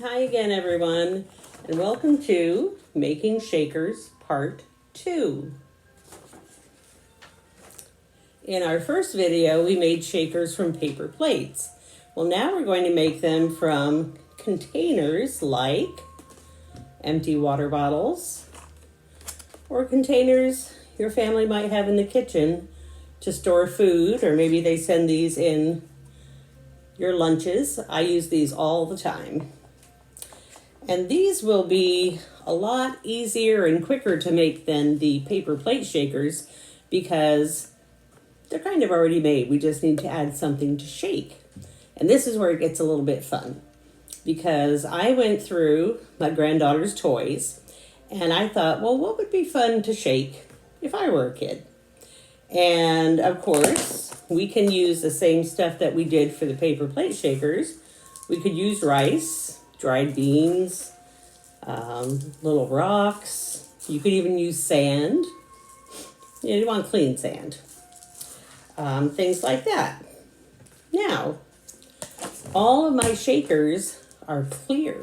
Hi again, everyone, and welcome to Making Shakers Part 2. In our first video, we made shakers from paper plates. Well, now we're going to make them from containers like empty water bottles or containers your family might have in the kitchen to store food, or maybe they send these in your lunches. I use these all the time. And these will be a lot easier and quicker to make than the paper plate shakers because they're kind of already made. We just need to add something to shake. And this is where it gets a little bit fun because I went through my granddaughter's toys and I thought, well, what would be fun to shake if I were a kid? And of course, we can use the same stuff that we did for the paper plate shakers. We could use rice, dried beans, little rocks. You could even use sand. You want clean sand. Things like that. Now, all of my shakers are clear.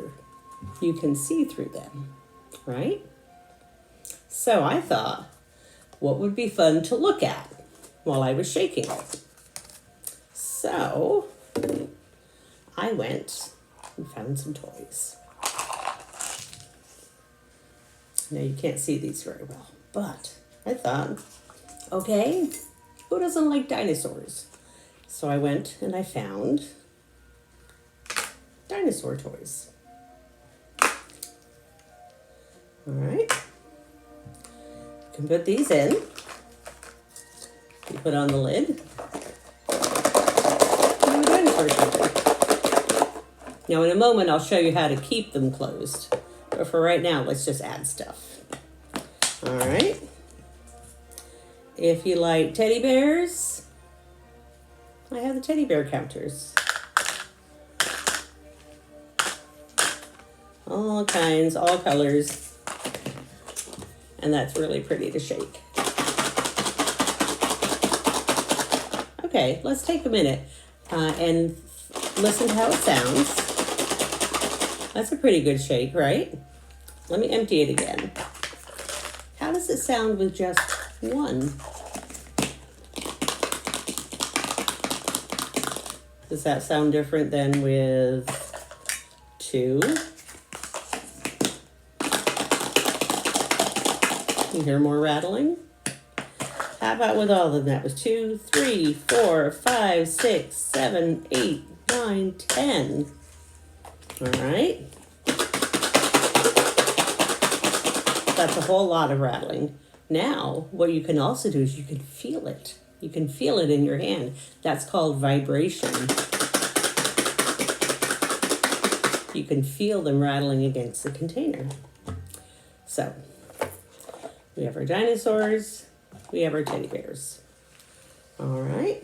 You can see through them, right? So I thought, what would be fun to look at while I was shaking it? So I went and found some toys. Now you can't see these very well, but I thought, okay, who doesn't like dinosaurs? So I went and I found dinosaur toys. All right. You can put these in. You put on the lid. And the dinosaur shaker. Now in a moment, I'll show you how to keep them closed. But for right now, let's just add stuff. All right. If you like teddy bears, I have the teddy bear counters. All kinds, all colors. And that's really pretty to shake. Okay, let's take a minute and listen to how it sounds. That's a pretty good shake, right? Let me empty it again. How does it sound with just one? Does that sound different than with two? You hear more rattling? How about with all of them? That was 2, 3, 4, 5, 6, 7, 8, 9, 10. All right. That's a whole lot of rattling. Now, what you can also do is you can feel it. You can feel it in your hand. That's called vibration. You can feel them rattling against the container. So, we have our dinosaurs. We have our teddy bears. All right.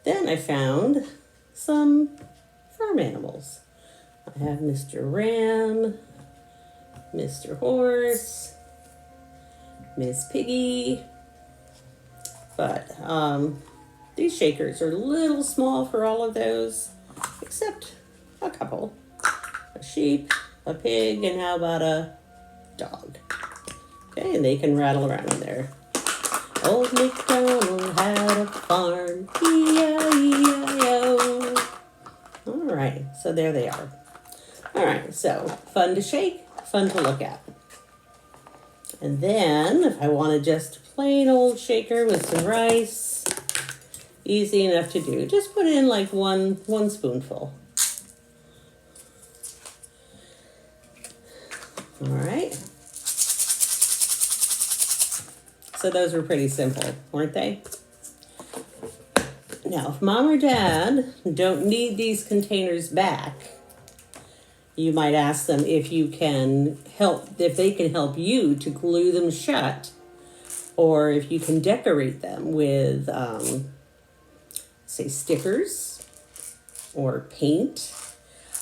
Then I found some farm animals. I have Mr. Ram, Mr. Horse, Miss Piggy. But these shakers are a little small for all of those, except a couple. A sheep, a pig, and how about a dog? Okay, and they can rattle around in there. Old MacDonald had a farm, E-I-E-I-O. All right, so there they are. All right, so fun to shake, fun to look at. And then if I wanted just a plain old shaker with some rice, easy enough to do. Just put in like one spoonful. All right. So those were pretty simple, weren't they? Now, if mom or dad don't need these containers back, you might ask them if they can help you to glue them shut, or if you can decorate them with, say, stickers or paint.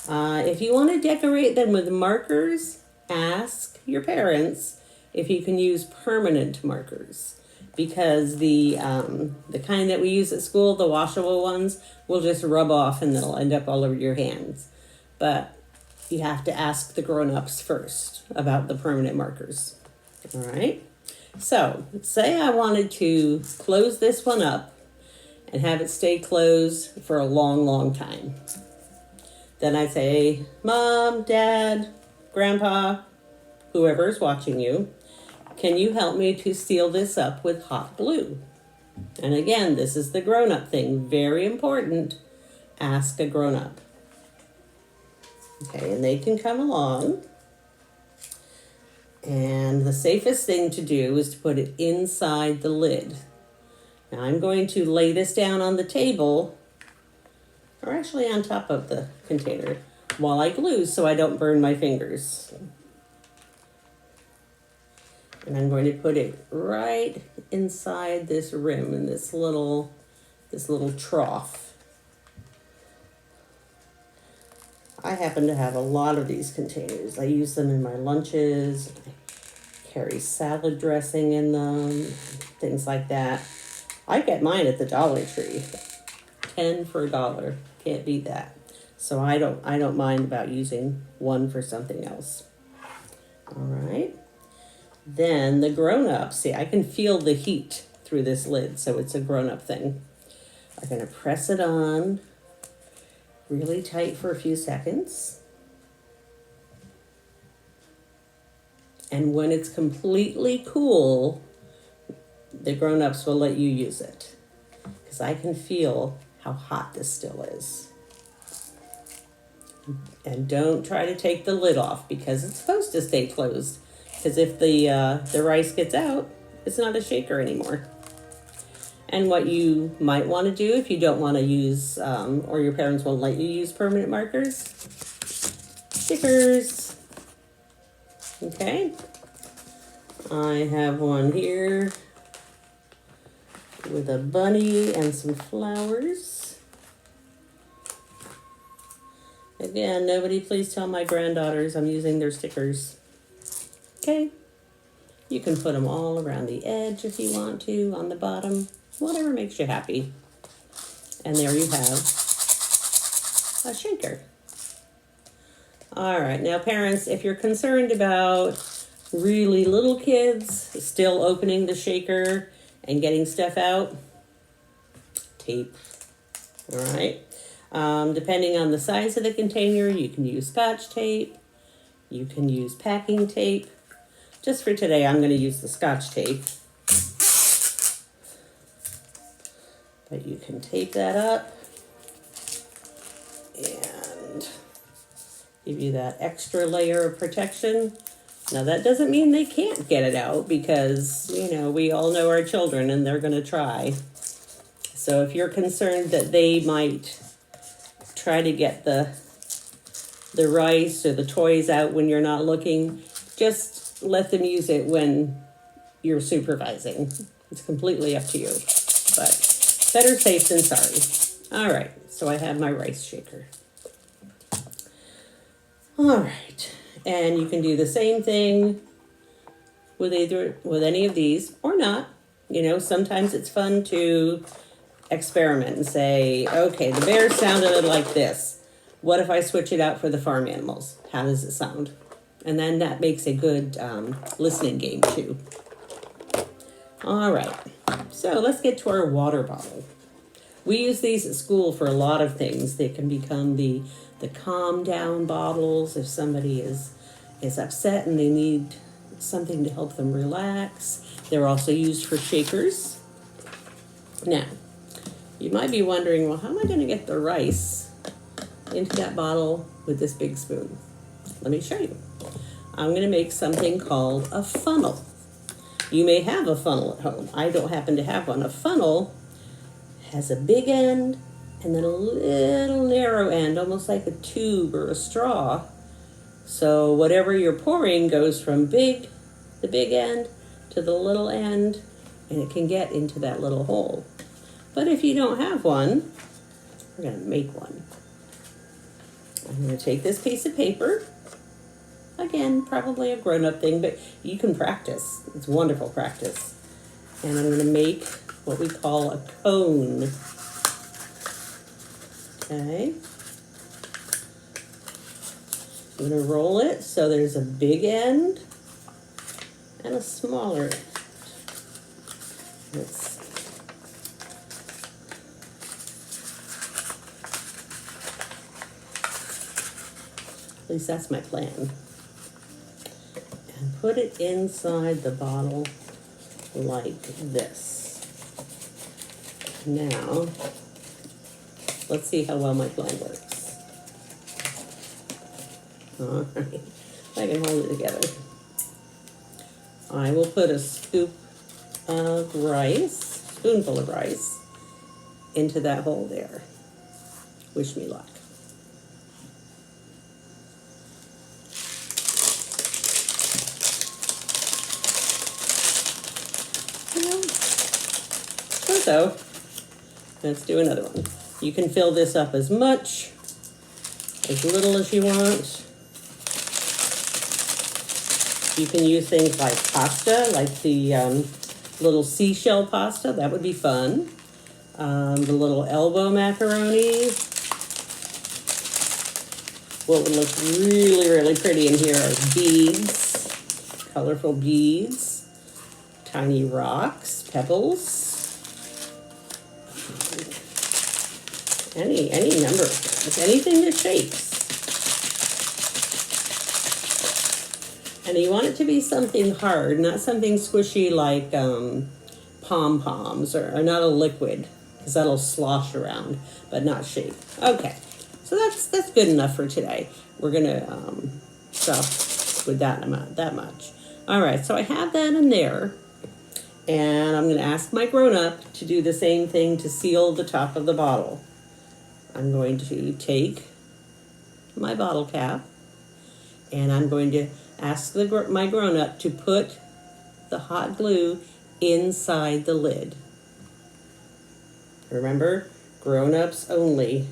If you want to decorate them with markers, ask your parents if you can use permanent markers, because the kind that we use at school, the washable ones, will just rub off and they'll end up all over your hands. But you have to ask the grown-ups first about the permanent markers. All right. So say I wanted to close this one up and have it stay closed for a long, long time. Then I say, Mom, Dad, Grandpa, whoever's watching you, can you help me to seal this up with hot glue? And again, this is the grown-up thing. Very important. Ask a grown-up. Okay, and they can come along. And the safest thing to do is to put it inside the lid. Now I'm going to lay this down on the table, or actually on top of the container, while I glue so I don't burn my fingers. And I'm going to put it right inside this rim in this little trough. I happen to have a lot of these containers. I use them in my lunches. I carry salad dressing in them, things like that. I get mine at the Dollar Tree. 10 for $1. Can't beat that. So I don't mind about using one for something else. All right. Then the grown-ups, see, I can feel the heat through this lid, so it's a grown-up thing. I'm going to press it on really tight for a few seconds. And when it's completely cool, the grown-ups will let you use it, because I can feel how hot this still is. And don't try to take the lid off, because it's supposed to stay closed. Because if the rice gets out, it's not a shaker anymore. And what you might want to do if you don't want to use, or your parents won't let you use permanent markers, stickers. Okay. I have one here with a bunny and some flowers. Again, nobody please tell my granddaughters I'm using their stickers. Okay, you can put them all around the edge if you want to, on the bottom, whatever makes you happy. And there you have a shaker. All right, now parents, if you're concerned about really little kids still opening the shaker and getting stuff out, tape, all right? Depending on the size of the container, you can use Scotch tape, you can use packing tape. Just for today, I'm going to use the Scotch tape. But you can tape that up and give you that extra layer of protection. Now, that doesn't mean they can't get it out, because, you know, we all know our children and they're going to try. So if you're concerned that they might try to get the rice or the toys out when you're not looking, just let them use it when you're supervising. It's completely up to you, but better safe than sorry. All right, so I have my rice shaker. All right, and you can do the same thing with any of these or not. You know, sometimes it's fun to experiment and say, okay, the bear sounded like this. What if I switch it out for the farm animals? How does it sound? And then that makes a good listening game too. All right, so let's get to our water bottle. We use these at school for a lot of things. They can become the calm down bottles if somebody is upset and they need something to help them relax. They're also used for shakers. Now, you might be wondering, well, how am I going to get the rice into that bottle with this big spoon? Let me show you. I'm going to make something called a funnel. You may have a funnel at home. I don't happen to have one. A funnel has a big end and then a little narrow end, almost like a tube or a straw. So whatever you're pouring goes from the big end to the little end, and it can get into that little hole. But if you don't have one, we're going to make one. I'm going to take this piece of paper. Again, probably a grown-up thing, but you can practice. It's wonderful practice. And I'm going to make what we call a cone. Okay. I'm going to roll it so there's a big end and a smaller end. Let's see. At least that's my plan. And put it inside the bottle like this. Now, let's see how well my plan works. All right, I can hold it together. I will put a scoop of rice, spoonful of rice, into that hole there. Wish me luck. So let's do another one. You can fill this up as much, as little as you want. You can use things like pasta, like the little seashell pasta. That would be fun. The little elbow macaroni. What would look really, really pretty in here are beads, colorful beads, tiny rocks, pebbles. Any number of things, anything that shakes. And you want it to be something hard, not something squishy like pom-poms or not a liquid, because that'll slosh around, but not shake. Okay, so that's good enough for today. We're gonna stop with that much. All right, so I have that in there, and I'm gonna ask my grown-up to do the same thing to seal the top of the bottle. I'm going to take my bottle cap and I'm going to ask my grown-up to put the hot glue inside the lid. Remember, grown-ups only.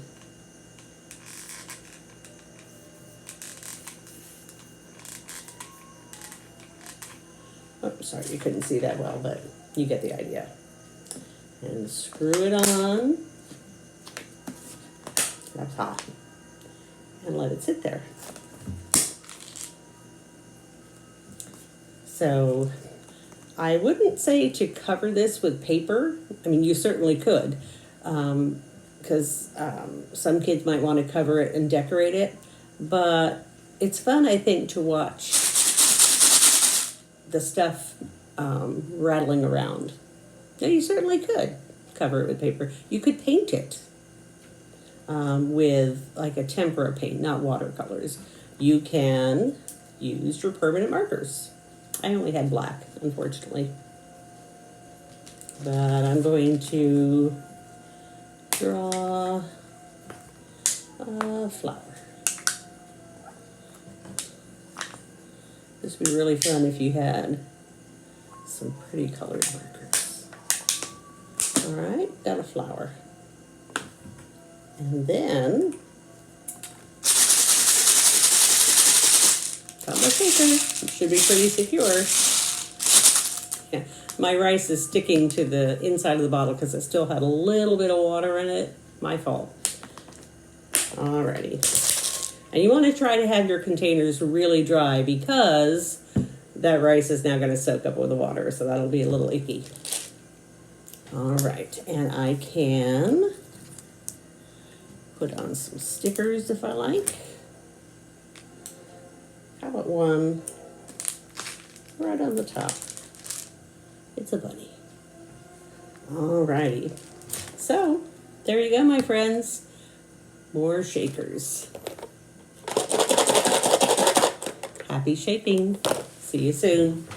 Oh, sorry, you couldn't see that well, but you get the idea. And screw it on. That's hot. And let it sit there. So I wouldn't say to cover this with paper. I mean, you certainly could, because some kids might want to cover it and decorate it. But it's fun, I think, to watch the stuff rattling around. Now, you certainly could cover it with paper. You could paint it. With like a tempera paint, not watercolors. You can use your permanent markers. I only had black, unfortunately. But I'm going to draw a flower. This would be really fun if you had some pretty colored markers. All right, got a flower. And then, got my paper. It should be pretty secure. Yeah, my rice is sticking to the inside of the bottle because it still had a little bit of water in it. My fault. Alrighty. And you want to try to have your containers really dry because that rice is now going to soak up with the water, so that'll be a little icky. Alright, and I can put on some stickers if I like. How about one right on the top? It's a bunny. Alrighty. So, there you go, my friends. More shakers. Happy shaping. See you soon.